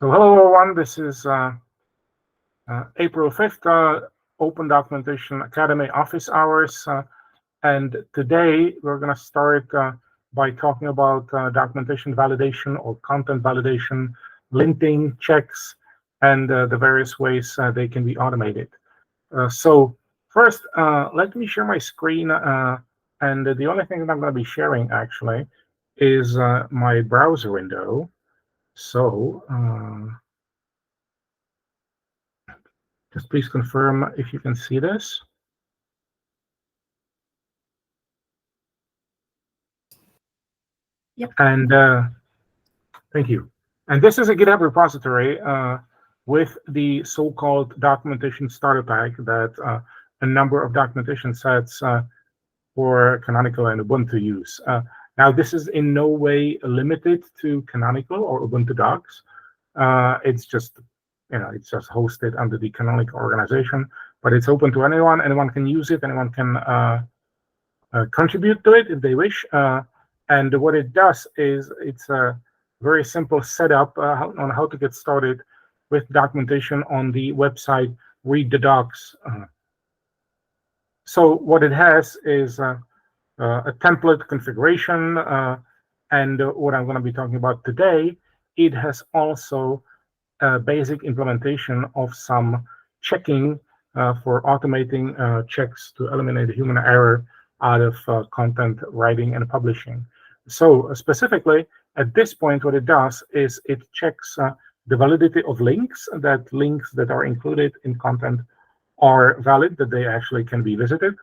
So hello everyone, this is April 5th, Open Documentation Academy office hours. And today we're going to start by talking about documentation validation or content validation, linking checks, and the various ways they can be automated. So first, let me share my screen. And the only thing that I'm going to be sharing actually is my browser window. So just please confirm if you can see this. Yep. And thank you. And this is a GitHub repository with the so-called documentation starter pack that a number of documentation sets for Canonical and Ubuntu use. Now, this is in no way limited to Canonical or Ubuntu docs. It's just it's just hosted under the Canonical organization, but it's open to anyone. Anyone can use it. Anyone can contribute to it if they wish. And what it does is it's a very simple setup on how to get started with documentation on the website Read the Docs. So what it has is a template configuration, and what I'm going to be talking about today, it has also a basic implementation of some checking for automating checks to eliminate human error out of content writing and publishing. So specifically, at this point, what it does is it checks the validity of links that are included in content are valid, that they actually can be visited,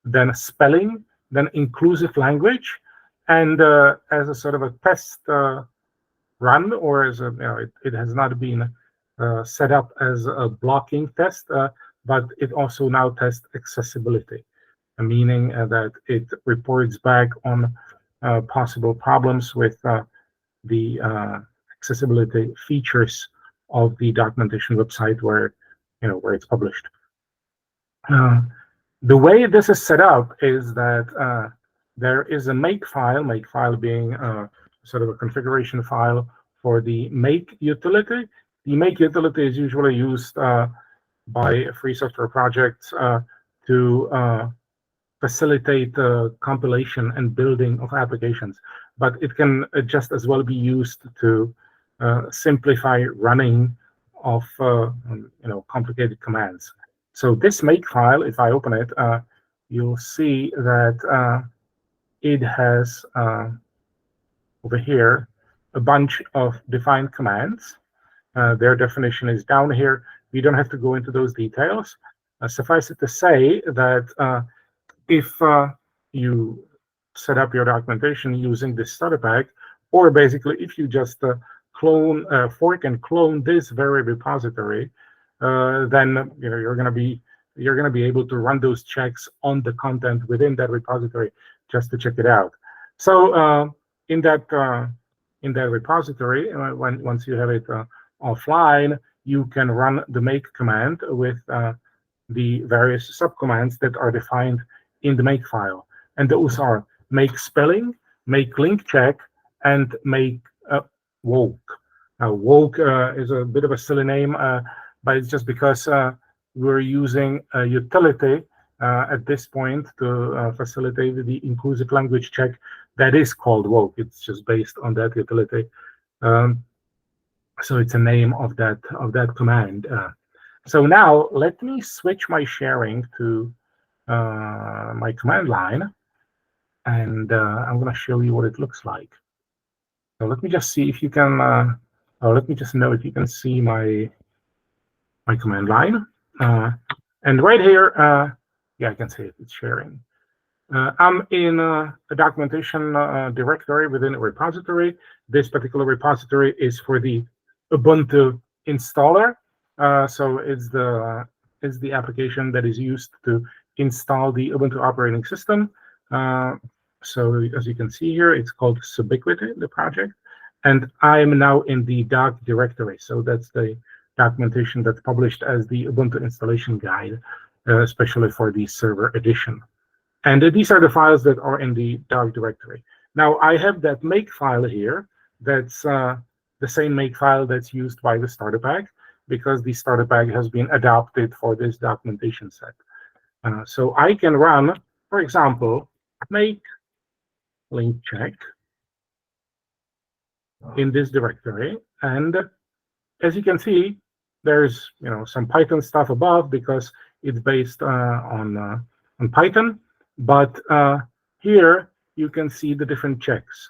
then spelling, then inclusive language, and as a sort of a test run, or as it has not been set up as a blocking test, but it also now tests accessibility, meaning that it reports back on possible problems with the accessibility features of the documentation website where it's published. The way this is set up is that there is a Makefile being sort of a configuration file for the Make utility. The Make utility is usually used by free software projects to facilitate compilation and building of applications, but it can just as well be used to simplify running of complicated commands. So this Makefile, if I open it, you'll see that it has over here a bunch of defined commands. Their definition is down here. We don't have to go into those details. Suffice it to say that if you set up your documentation using this starter pack, or basically if you just fork and clone this very repository, then you're going to be able to run those checks on the content within that repository just to check it out. So in that repository, once you have it offline, you can run the make command with the various subcommands that are defined in the Makefile, and those are make spelling, make link check, and make woke. Now, woke is a bit of a silly name, but it's just because we're using a utility at this point to facilitate the inclusive language check that is called woke. It's just based on that utility. So it's a name of that command. So now let me switch my sharing to my command line, and I'm going to show you what it looks like. So let me just see if you can. Let me just know if you can see my command line. And right here, yeah, I can see it. It's sharing. I'm in a documentation directory within a repository. This particular repository is for the Ubuntu installer. So it's the application that is used to install the Ubuntu operating system. So as you can see here, it's called Subiquity, the project. And I'm now in the doc directory. So that's the documentation that's published as the Ubuntu installation guide, especially for the server edition. And these are the files that are in the doc directory. Now I have that Makefile here that the same Makefile that's used by the starter pack, because the starter pack has been adapted for this documentation set. So I can run, for example, make linkcheck in this directory, and as you can see, there's some Python stuff above because it's based on Python, but here you can see the different checks.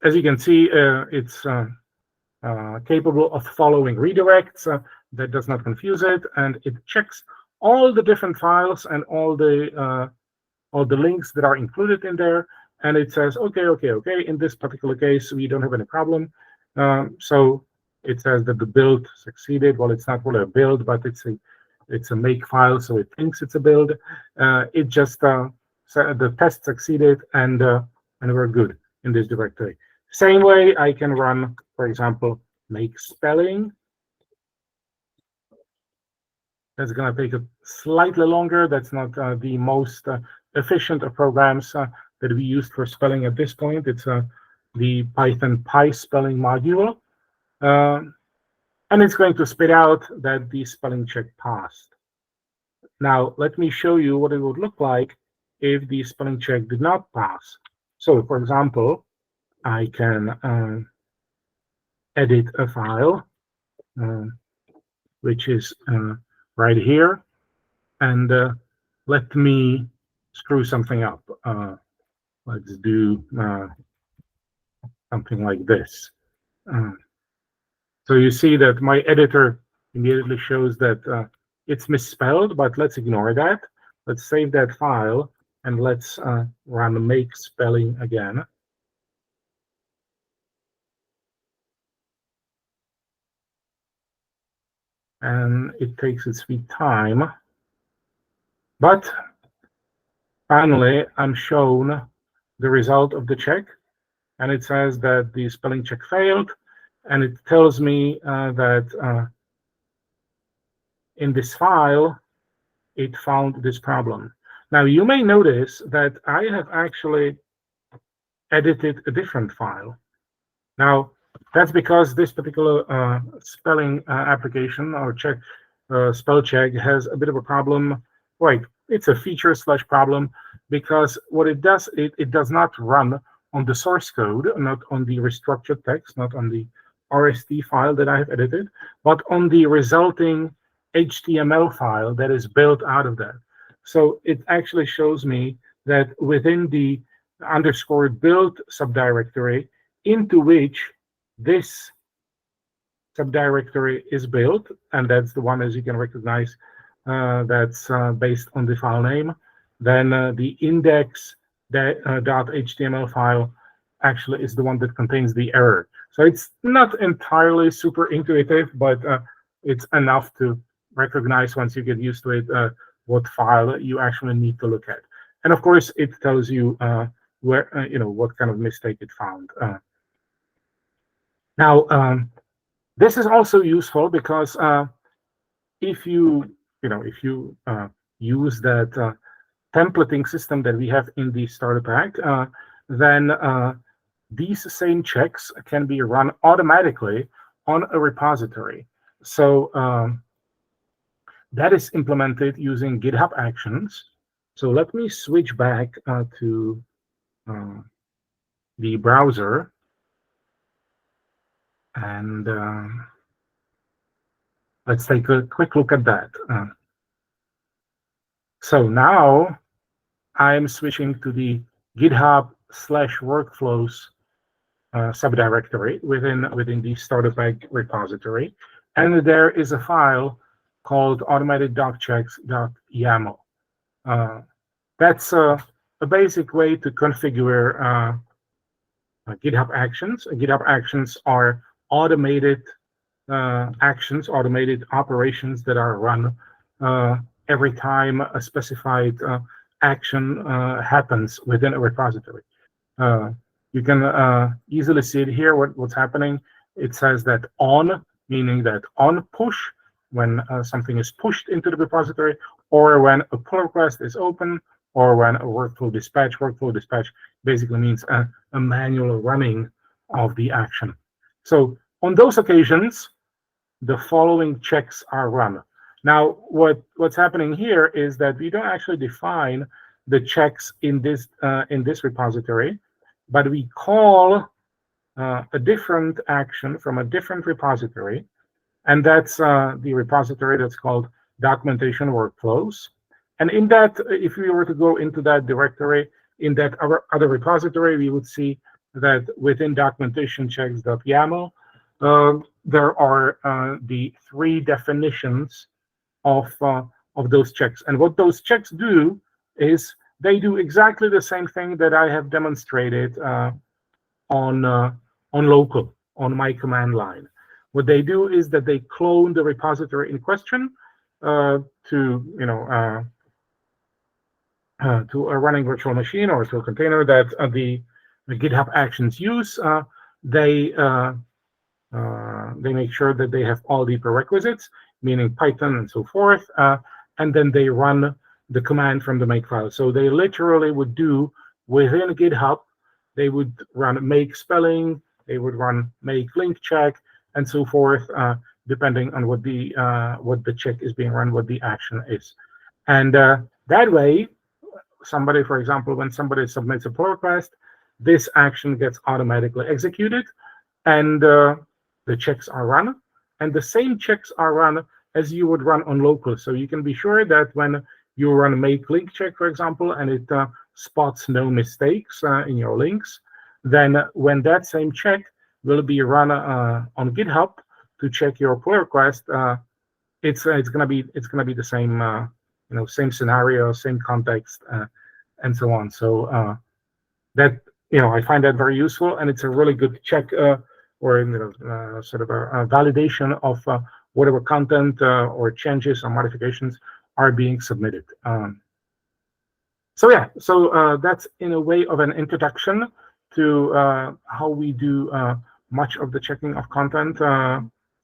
As you can see, it's capable of following redirects. That does not confuse it, and it checks all the different files and all the links that are included in there, and it says, okay, in this particular case, we don't have any problem. So it says that the build succeeded. Well, it's not really a build, but it's a Makefile, so it thinks it's a build. It just the test succeeded, and we're good in this directory. Same way, I can run, for example, make spelling. That's going to take a slightly longer. That's not the most efficient of programs that we used for spelling at this point. It's the Python PySpelling module. And it's going to spit out that the spelling check passed. Now, let me show you what it would look like if the spelling check did not pass. So, for example, I can edit a file, which is right here, and let me screw something up. Let's do something like this. So you see that my editor immediately shows that it's misspelled, but let's ignore that. Let's save that file, and let's run make spelling again. And it takes its sweet time. But finally, I'm shown the result of the check, and it says that the spelling check failed, and it tells me that in this file, it found this problem. Now, you may notice that I have actually edited a different file. Now, that's because this particular spelling application or check, spell check, has a bit of a problem. Right, it's a feature / problem, because what it does, it does not run on the source code, not on the restructured text, not on the RST file that I have edited, but on the resulting HTML file that is built out of that. So it actually shows me that within the _build subdirectory into which this subdirectory is built, and that's the one, as you can recognize, that's based on the file name, then the index.html file actually is the one that contains the error. So it's not entirely super intuitive, but it's enough to recognize, once you get used to it, what file you actually need to look at. And of course, it tells you where what kind of mistake it found. Now, this is also useful because if you use that templating system that we have in the starter pack, then these same checks can be run automatically on a repository. So that is implemented using GitHub Actions. So let me switch back to the browser, and let's take a quick look at that. So now I'm switching to the GitHub/workflows subdirectory within the starter pack repository, and there is a file called automated.checks.yaml. That's a basic way to configure GitHub Actions. GitHub Actions are automated actions, automated operations that are run every time a specified action happens within a repository. You can easily see it here, what's happening. It says that on, meaning that on push, when something is pushed into the repository, or when a pull request is open, or when a workflow dispatch basically means a manual running of the action. So on those occasions, the following checks are run. Now, what's happening here is that we don't actually define the checks in this repository, but we call a different action from a different repository, and that's the repository that's called documentation workflows. And in that, if we were to go into that directory, in that other repository, we would see that within documentation checks.yaml, there are the 3 definitions of those checks. And what those checks do is they do exactly the same thing that I have demonstrated on local, on my command line. What they do is that they clone the repository in question to a running virtual machine or to a container that the GitHub Actions use. They make sure that they have all the prerequisites, meaning Python and so forth, and then they run the command from the Makefile. So they literally would do within GitHub, they would run make spelling, they would run make linkcheck, and so forth, depending on what the check is being run, what the action is. And that way, somebody, for example, when somebody submits a pull request, this action gets automatically executed, and the checks are run. And the same checks are run as you would run on local. So you can be sure that when you run make link check, for example, and it spots no mistakes in your links, then when that same check will be run on GitHub to check your pull request, it's gonna be the same same scenario, same context, and so on. So that I find that very useful, and it's a really good check or sort of a validation of whatever content or changes or modifications are being submitted. So that's in a way of an introduction to how we do much of the checking of content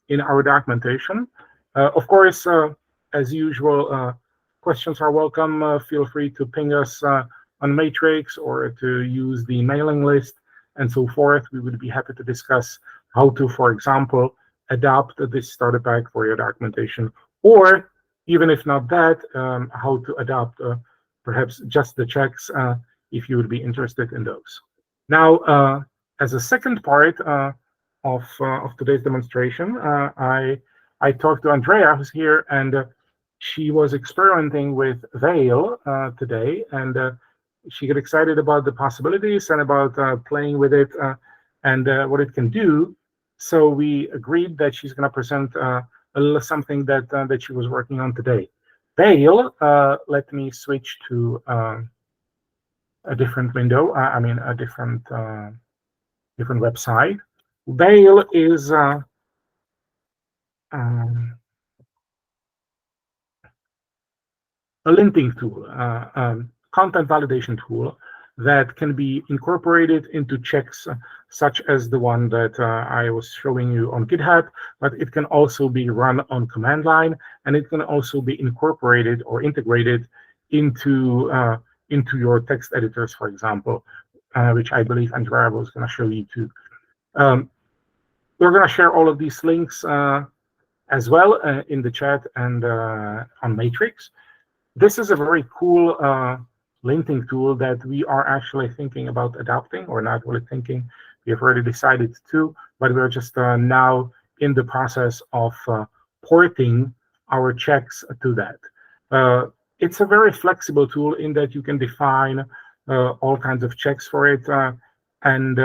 in our documentation. Of course, as usual, questions are welcome. Feel free to ping us on Matrix or to use the mailing list and so forth. We would be happy to discuss how to, for example, adopt this starter pack for your documentation, or even if not that, how to adopt perhaps just the checks if you would be interested in those. Now, as a second part of today's demonstration, I talked to Andreia, who's here, and she was experimenting with Vale today, and she got excited about the possibilities and about playing with it and what it can do. So we agreed that she's going to present a little something that she was working on today. Vale, let me switch to a different window. I mean, a different website. Vale is a linting tool, content validation tool that can be incorporated into checks such as the one that I was showing you on GitHub, but it can also be run on command line, and it can also be incorporated or integrated into your text editors, for example, which I believe Andreia was going to show you too. We're going to share all of these links as well in the chat and on Matrix. This is a very cool linting tool that we are actually thinking about adopting, or not really thinking. We have already decided to, but we're just now in the process of porting our checks to that. It's a very flexible tool in that you can define all kinds of checks for it, and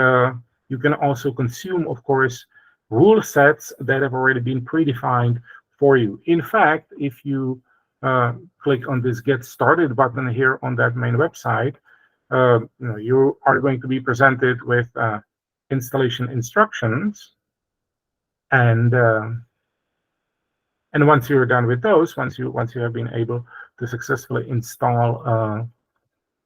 you can also consume, of course, rule sets that have already been predefined for you. In fact, if you click on this Get Started button here on that main website, you are going to be presented with installation instructions, and once you're done with those, once you have been able to successfully install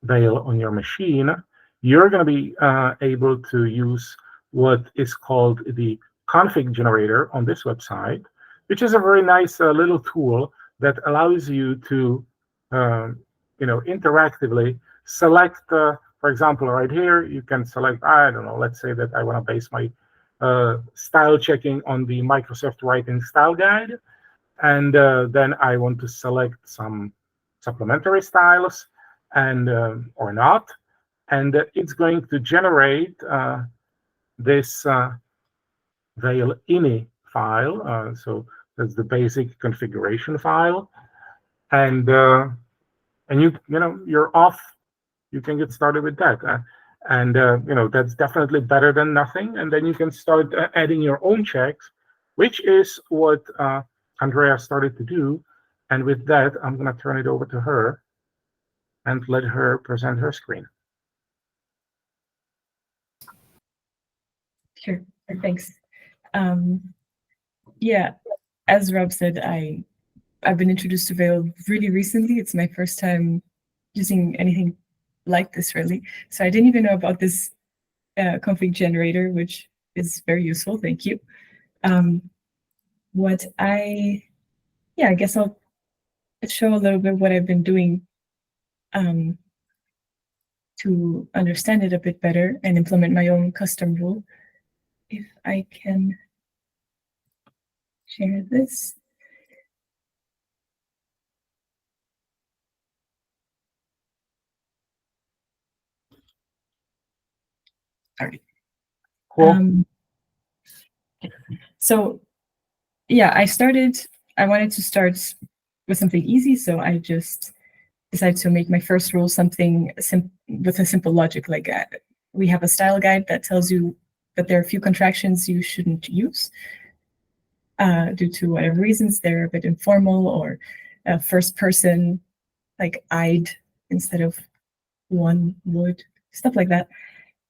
Vale on your machine, you're going to be able to use what is called the config generator on this website, which is a very nice little tool that allows you to interactively select, for For example, right here, you can select, I don't know, let's say that I want to base my style checking on the Microsoft Writing Style Guide. And then I want to select some supplementary styles and or not. And it's going to generate this vale ini file. So that's the basic configuration file. And you're off. You can get started with that. That's definitely better than nothing. And then you can start adding your own checks, which is what Andreia started to do. And with that, I'm going to turn it over to her and let her present her screen. Sure, thanks. Yeah, as Rob said, I've been introduced to Vale really recently. It's my first time using anything like this, really. So I didn't even know about this config generator, which is very useful. Thank you. I guess I'll show a little bit what I've been doing to understand it a bit better and implement my own custom rule. If I can share this. All right. Cool. So yeah, I wanted to start with something easy, so I just decided to make my first rule something with a simple logic. Like we have a style guide that tells you that there are a few contractions you shouldn't use due to whatever reasons. They're a bit informal or first person, like I'd instead of one would, stuff like that.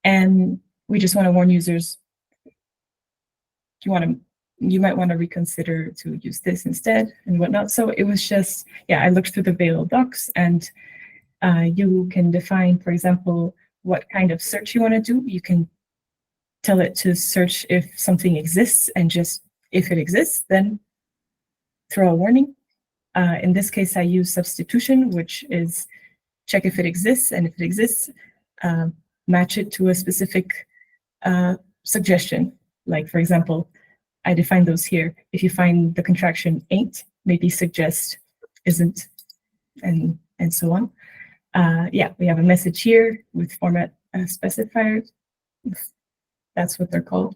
And we just want to warn users, you might want to reconsider to use this instead and whatnot. So it was just, I looked through the Vale docs, and you can define, for example, what kind of search you want to do. You can tell it to search if something exists, and just if it exists, then throw a warning. In this case, I use substitution, which is check if it exists, and if it exists, match it to a specific suggestion. Like, for example, I define those here. If you find the contraction ain't, maybe suggest isn't, and so on. We have a message here with format specifiers. That's what they're called.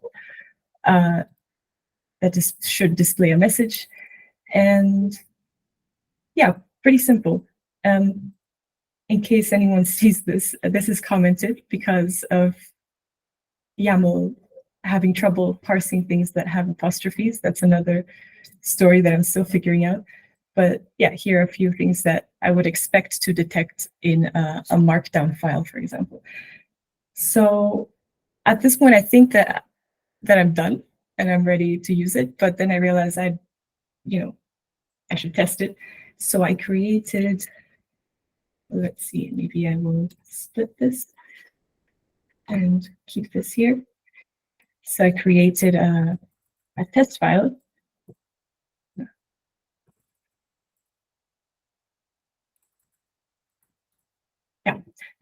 That just should display a message. And pretty simple. In case anyone sees this, this is commented because of YAML having trouble parsing things that have apostrophes. That's another story that I'm still figuring out. But here are a few things that I would expect to detect in a markdown file, for example. So at this point, I think that I'm done and I'm ready to use it. But then I realized I should test it. So I created, let's see, maybe I will split this and keep this here. So I created a test file.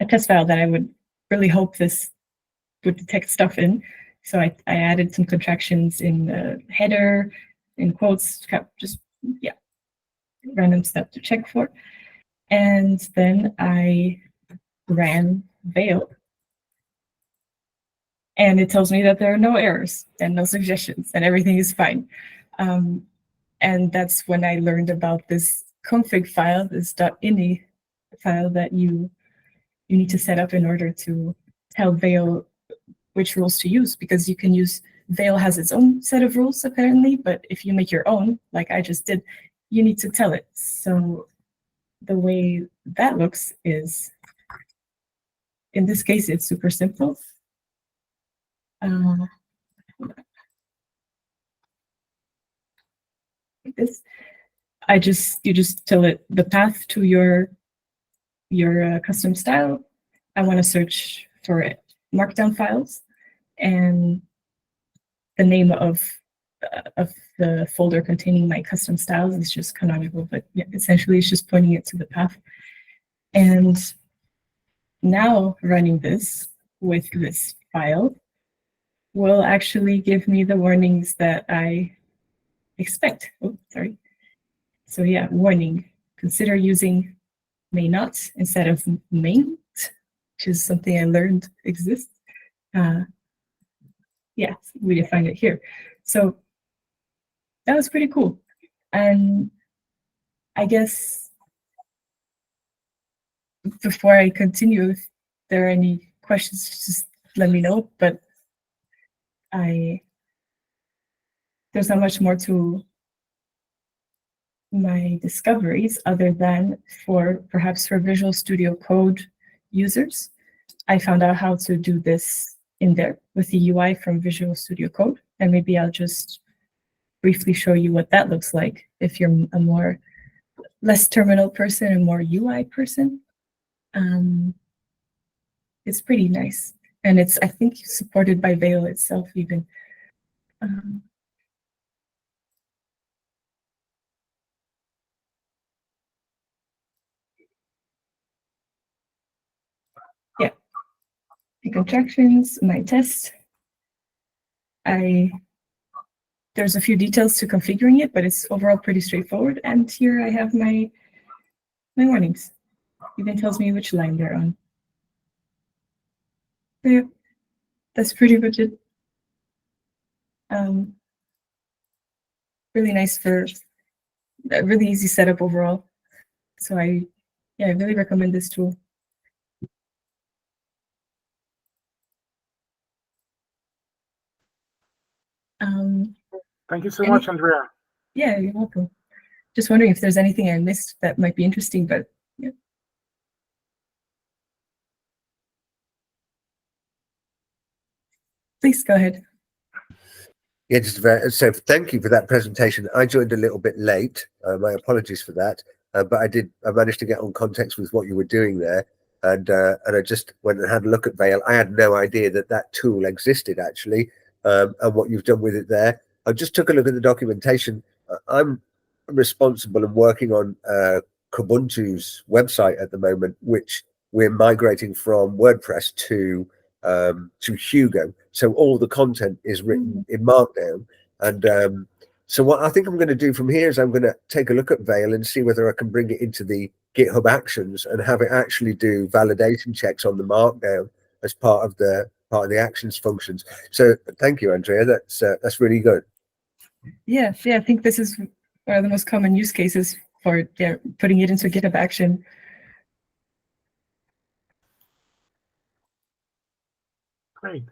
A test file that I would really hope this would detect stuff in. So I added some contractions in the header, in quotes, just, random stuff to check for. And then I ran Vale. And it tells me that there are no errors and no suggestions and everything is fine. And that's when I learned about this config file, this .ini file that you need to set up in order to tell Vale which rules to use, because you can use, Vale has its own set of rules apparently, but if you make your own, like I just did, you need to tell it. So the way that looks is, in this case, it's super simple. Like this. You just tell it the path to your custom style. I want to search for markdown files, and the name of the folder containing my custom styles is just Canonical, but essentially it's just pointing it to the path. And now running this with this file will actually give me the warnings that I expect. Oh, sorry. So yeah, warning, consider using may not instead of mayn't, which is something I learned exists. Yeah, we defined it here. So that was pretty cool. And I guess before I continue, if there are any questions, just let me know. But there's not much more to my discoveries other than perhaps for Visual Studio Code users. I found out how to do this in there with the UI from Visual Studio Code, and maybe I'll just briefly show you what that looks like if you're a less terminal person and more UI person. It's pretty nice, and it's, I think, supported by Vale itself even. Yeah, the contractions, my test. There's a few details to configuring it, but it's overall pretty straightforward. And here I have my warnings. Even tells me which line they're on. So yeah, that's pretty much it. Really nice for a really easy setup overall. So I really recommend this tool. Thank you so much, Andreia. Yeah, you're welcome. Just wondering if there's anything I missed that might be interesting, but yeah. Please go ahead. Yeah, so thank you for that presentation. I joined a little bit late. My apologies for that. But I managed to get on context with what you were doing there. And I just went and had a look at Vale. I had no idea that tool existed, actually, and what you've done with it there. I just took a look at the documentation. I'm responsible and working on Kubuntu's website at the moment, which we're migrating from WordPress to Hugo. So all the content is written in Markdown. And so what I think I'm going to do from here is I'm going to take a look at Vale and see whether I can bring it into the GitHub Actions and have it actually do validation checks on the Markdown as part of the actions functions. So thank you, Andreia. That's really good. Yeah, I think this is one of the most common use cases for putting it into GitHub Action. Great.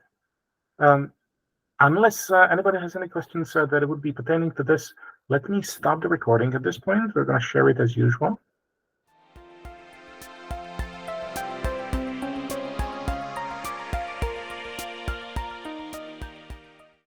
Unless anybody has any questions that would be pertaining to this, let me stop the recording at this point. We're going to share it as usual.